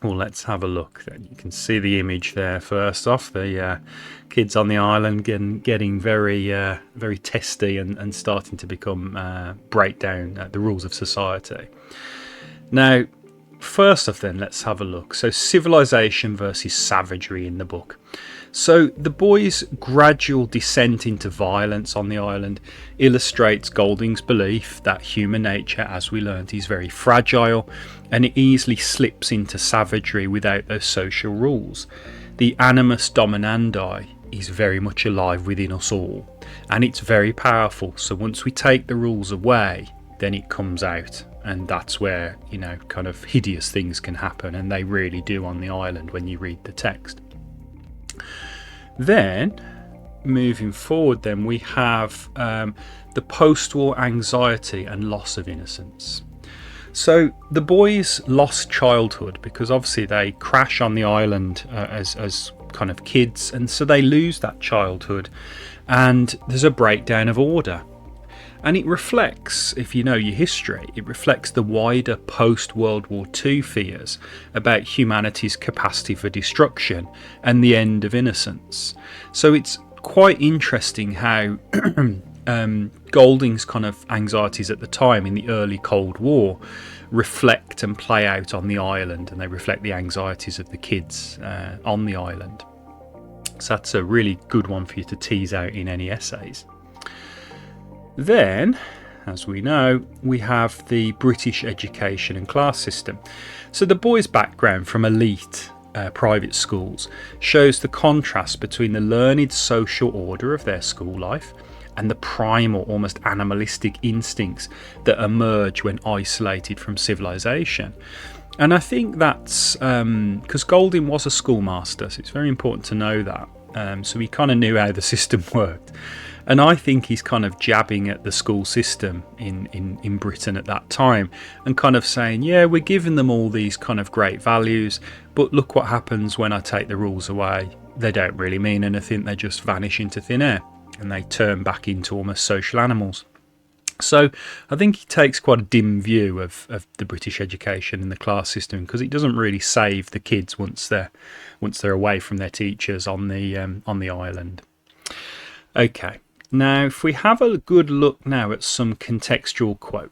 Well, let's have a look then. You can see the image there first off, the kids on the island getting very testy and starting to become break down the rules of society. Now, first off then, let's have a look. So civilization versus savagery in the book. So the boys' gradual descent into violence on the island illustrates Golding's belief that human nature, as we learned, is very fragile and it easily slips into savagery without those social rules. The animus dominandi is very much alive within us all, and it's very powerful. So once we take the rules away, then it comes out, and that's where, kind of hideous things can happen, and they really do on the island when you read the text. Then, moving forward, then we have the post-war anxiety and loss of innocence. So the boys lost childhood because obviously they crash on the island as kind of kids, and so they lose that childhood, and there's a breakdown of order. And it reflects, if you know your history, it reflects the wider post-World War II fears about humanity's capacity for destruction and the end of innocence. So it's quite interesting how Golding's kind of anxieties at the time in the early Cold War reflect and play out on the island, and they reflect the anxieties of the kids on the island. So that's a really good one for you to tease out in any essays. Then, as we know, we have the British education and class system. So the boys' background from elite private schools shows the contrast between the learned social order of their school life and the primal, almost animalistic instincts that emerge when isolated from civilization. And I think that's because Golding was a schoolmaster, so it's very important to know that. So he kind of knew how the system worked. And I think he's kind of jabbing at the school system in Britain at that time and kind of saying, yeah, we're giving them all these kind of great values, but look what happens when I take the rules away. They don't really mean anything. They just vanish into thin air and they turn back into almost social animals. So I think he takes quite a dim view of the British education and the class system, because it doesn't really save the kids once they're away from their teachers on the island. Okay. Now, if we have a good look now at some contextual quotes.